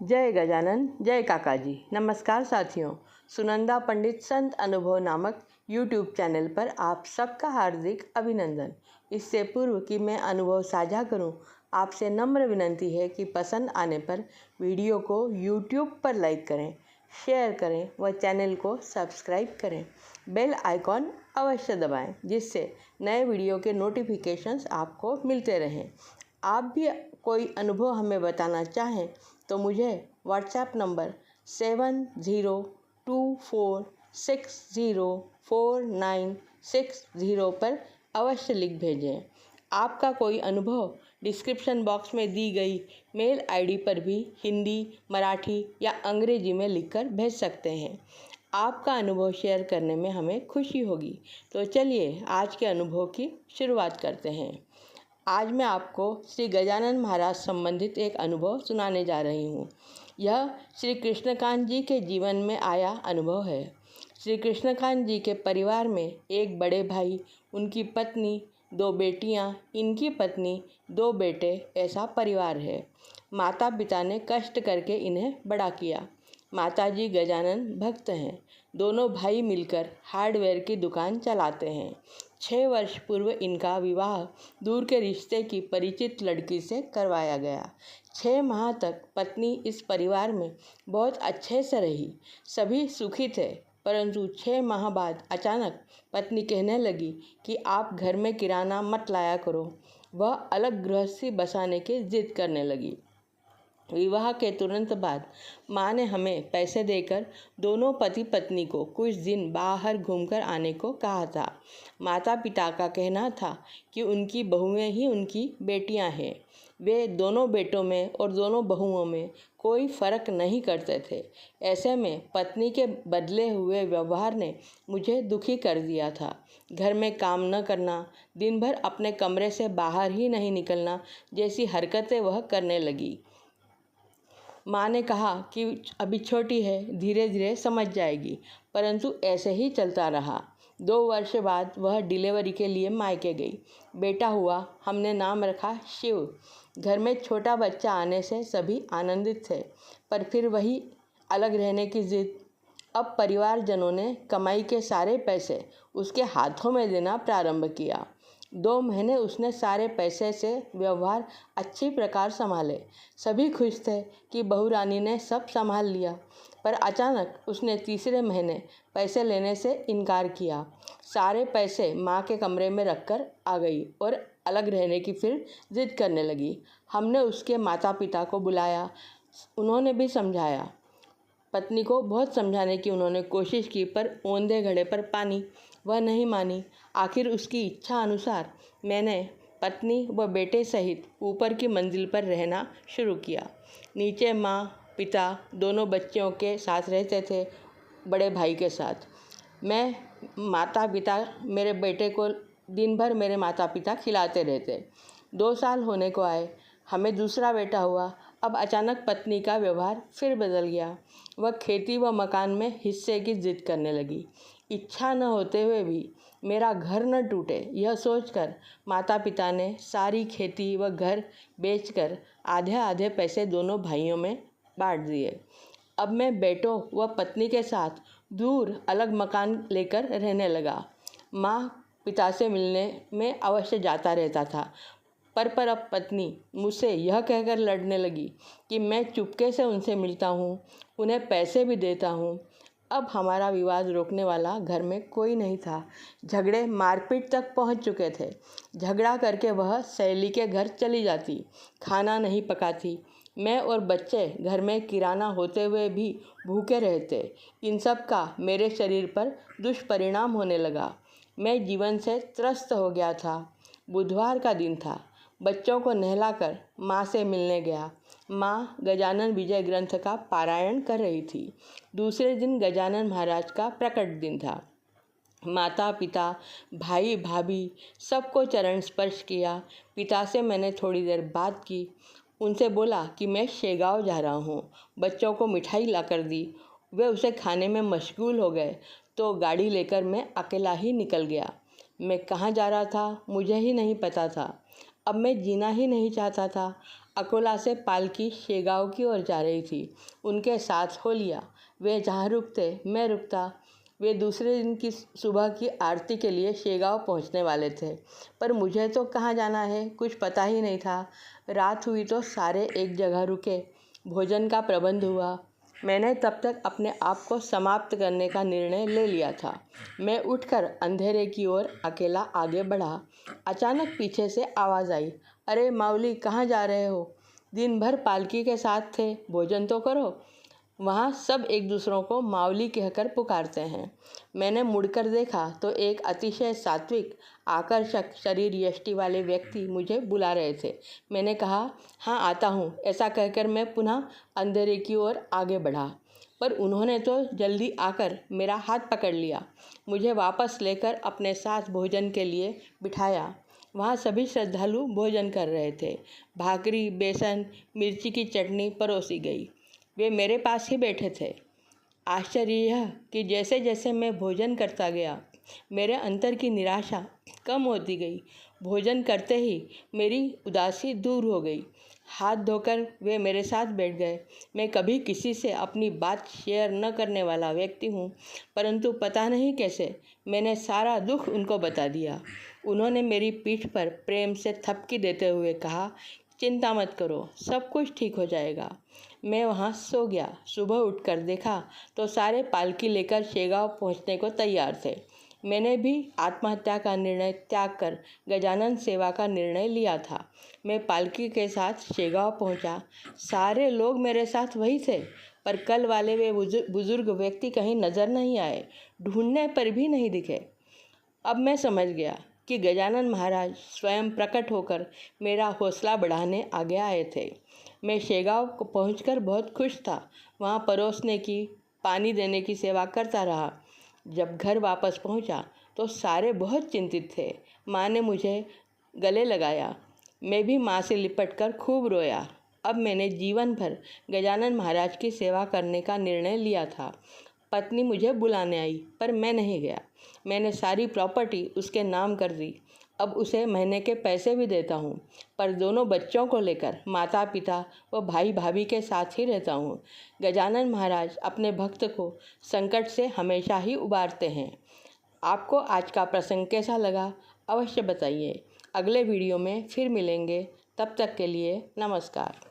जय गजानन, जय काका जी। नमस्कार साथियों, सुनंदा पंडित संत अनुभव नामक YouTube चैनल पर आप सबका हार्दिक अभिनंदन। इससे पूर्व कि मैं अनुभव साझा करूं, आपसे नम्र विनंती है कि पसंद आने पर वीडियो को YouTube पर लाइक करें, शेयर करें व चैनल को सब्सक्राइब करें। बेल आइकॉन अवश्य दबाएं, जिससे नए वीडियो के नोटिफिकेशंस आपको मिलते रहें। आप भी कोई अनुभव हमें बताना चाहें तो मुझे व्हाट्सएप नंबर 7024604960 पर अवश्य लिख भेजें। आपका कोई अनुभव डिस्क्रिप्शन बॉक्स में दी गई मेल आईडी पर भी हिंदी, मराठी या अंग्रेजी में लिखकर भेज सकते हैं। आपका अनुभव शेयर करने में हमें खुशी होगी। तो चलिए आज के अनुभव की शुरुआत करते हैं। आज मैं आपको श्री गजानन महाराज संबंधित एक अनुभव सुनाने जा रही हूँ। यह श्री कृष्णकांत जी के जीवन में आया अनुभव है। श्री कृष्णकांत जी के परिवार में एक बड़े भाई, उनकी पत्नी, 2 बेटियाँ, इनकी पत्नी, 2 बेटे, ऐसा परिवार है। माता पिता ने कष्ट करके इन्हें बड़ा किया। माताजी गजानन भक्त हैं। दोनों भाई मिलकर हार्डवेयर की दुकान चलाते हैं। 6 वर्ष पूर्व इनका विवाह दूर के रिश्ते की परिचित लड़की से करवाया गया। 6 माह तक पत्नी इस परिवार में बहुत अच्छे से रही। सभी सुखी थे, परंतु 6 माह बाद अचानक पत्नी कहने लगी कि आप घर में किराना मत लाया करो। वह अलग गृहस्थी बसाने की जिद करने लगी। विवाह के तुरंत बाद माँ ने हमें पैसे देकर दोनों पति पत्नी को कुछ दिन बाहर घूमकर आने को कहा था। माता पिता का कहना था कि उनकी बहुएं ही उनकी बेटियां हैं। वे दोनों बेटों में और दोनों बहुओं में कोई फ़र्क नहीं करते थे। ऐसे में पत्नी के बदले हुए व्यवहार ने मुझे दुखी कर दिया था। घर में काम न करना, दिन भर अपने कमरे से बाहर ही नहीं निकलना जैसी हरकतें वह करने लगी। माँ ने कहा कि अभी छोटी है, धीरे धीरे समझ जाएगी, परंतु ऐसे ही चलता रहा। 2 वर्ष बाद वह डिलीवरी के लिए मायके गई। बेटा हुआ, हमने नाम रखा शिव। घर में छोटा बच्चा आने से सभी आनंदित थे, पर फिर वही अलग रहने की जिद। अब परिवारजनों ने कमाई के सारे पैसे उसके हाथों में देना प्रारंभ किया। 2 महीने उसने सारे पैसे से व्यवहार अच्छी प्रकार संभाले। सभी खुश थे कि बहू रानी ने सब संभाल लिया, पर अचानक उसने तीसरे महीने पैसे लेने से इनकार किया। सारे पैसे माँ के कमरे में रखकर आ गई और अलग रहने की फिर जिद करने लगी। हमने उसके माता पिता को बुलाया, उन्होंने भी समझाया। पत्नी को बहुत समझाने की उन्होंने कोशिश की, पर औंधे घड़े पर पानी। वह नहीं मानी। आखिर उसकी इच्छा अनुसार मैंने पत्नी व बेटे सहित ऊपर की मंजिल पर रहना शुरू किया। नीचे माँ पिता दोनों बच्चों के साथ रहते थे, बड़े भाई के साथ। मैं माता पिता मेरे बेटे को दिन भर मेरे माता पिता खिलाते रहते। 2 साल होने को आए, हमें दूसरा बेटा हुआ। अब अचानक पत्नी का व्यवहार फिर बदल गया। वह खेती व मकान में हिस्से की जिद करने लगी। इच्छा न होते हुए भी मेरा घर न टूटे, यह सोचकर माता पिता ने सारी खेती व घर बेचकर आधे आधे पैसे दोनों भाइयों में बांट दिए। अब मैं बेटों व पत्नी के साथ दूर अलग मकान लेकर रहने लगा। माँ पिता से मिलने में अवश्य जाता रहता था, पर अब पत्नी मुझसे यह कहकर लड़ने लगी कि मैं चुपके से उनसे मिलता हूँ, उन्हें पैसे भी देता हूँ। अब हमारा विवाद रोकने वाला घर में कोई नहीं था। झगड़े मारपीट तक पहुँच चुके थे। झगड़ा करके वह सहेली के घर चली जाती, खाना नहीं पकाती। मैं और बच्चे घर में किराना होते हुए भी भूखे रहते। इन सब का मेरे शरीर पर दुष्परिणाम होने लगा। मैं जीवन से त्रस्त हो गया था। बुधवार का दिन था। बच्चों को नहलाकर माँ से मिलने गया। माँ गजानन विजय ग्रंथ का पारायण कर रही थी। दूसरे दिन गजानन महाराज का प्रकट दिन था। माता पिता भाई भाभी सबको चरण स्पर्श किया। पिता से मैंने थोड़ी देर बात की। उनसे बोला कि मैं शेगांव जा रहा हूँ। बच्चों को मिठाई लाकर दी। वे उसे खाने में मशगूल हो गए तो गाड़ी लेकर मैं अकेला ही निकल गया। मैं कहाँ जा रहा था मुझे ही नहीं पता था। अब मैं जीना ही नहीं चाहता था। अकोला से पालकी शेगांव की ओर जा रही थी। उनके साथ हो लिया। वे जहाँ रुकते मैं रुकता। वे दूसरे दिन की सुबह की आरती के लिए शेगांव पहुँचने वाले थे, पर मुझे तो कहाँ जाना है कुछ पता ही नहीं था। रात हुई तो सारे एक जगह रुके। भोजन का प्रबंध हुआ। मैंने तब तक अपने आप को समाप्त करने का निर्णय ले लिया था। मैं उठकर अंधेरे की ओर अकेला आगे बढ़ा। अचानक पीछे से आवाज़ आई, अरे माऊली, कहाँ जा रहे हो? दिन भर पालकी के साथ थे, भोजन तो करो। वहाँ सब एक दूसरों को माऊली कहकर पुकारते हैं। मैंने मुड़कर देखा तो एक अतिशय सात्विक, आकर्षक शरीर यष्टि वाले व्यक्ति मुझे बुला रहे थे। मैंने कहा, हाँ आता हूँ। ऐसा कहकर मैं पुनः अंधेरे की ओर आगे बढ़ा, पर उन्होंने तो जल्दी आकर मेरा हाथ पकड़ लिया। मुझे वापस लेकर अपने साथ भोजन के लिए बिठाया। वहाँ सभी श्रद्धालु भोजन कर रहे थे। भाकरी, बेसन, मिर्ची की चटनी परोसी गई। वे मेरे पास ही बैठे थे। आश्चर्य यह कि जैसे जैसे मैं भोजन करता गया, मेरे अंतर की निराशा कम होती गई। भोजन करते ही मेरी उदासी दूर हो गई। हाथ धोकर वे मेरे साथ बैठ गए। मैं कभी किसी से अपनी बात शेयर न करने वाला व्यक्ति हूँ, परंतु पता नहीं कैसे मैंने सारा दुख उनको बता दिया। उन्होंने मेरी पीठ पर प्रेम से थपकी देते हुए कहा, चिंता मत करो, सब कुछ ठीक हो जाएगा। मैं वहाँ सो गया। सुबह उठकर देखा तो सारे पालकी लेकर शेगांव पहुँचने को तैयार थे। मैंने भी आत्महत्या का निर्णय त्याग कर गजानन सेवा का निर्णय लिया था। मैं पालकी के साथ शेगांव पहुँचा। सारे लोग मेरे साथ वही थे, पर कल वाले वे बुजुर्ग व्यक्ति कहीं नज़र नहीं आए। ढूंढने पर भी नहीं दिखे। अब मैं समझ गया कि गजानन महाराज स्वयं प्रकट होकर मेरा हौसला बढ़ाने आगे आए थे। मैं शेगांव को पहुंचकर बहुत खुश था। वहां परोसने की, पानी देने की सेवा करता रहा। जब घर वापस पहुंचा तो सारे बहुत चिंतित थे। माँ ने मुझे गले लगाया। मैं भी माँ से लिपटकर खूब रोया। अब मैंने जीवन भर गजानन महाराज की सेवा करने का निर्णय लिया था। पत्नी मुझे बुलाने आई, पर मैं नहीं गया। मैंने सारी प्रॉपर्टी उसके नाम कर दी। अब उसे महीने के पैसे भी देता हूँ, पर दोनों बच्चों को लेकर माता पिता व भाई भाभी के साथ ही रहता हूँ। गजानन महाराज अपने भक्त को संकट से हमेशा ही उबारते हैं। आपको आज का प्रसंग कैसा लगा अवश्य बताइए। अगले वीडियो में फिर मिलेंगे। तब तक के लिए नमस्कार।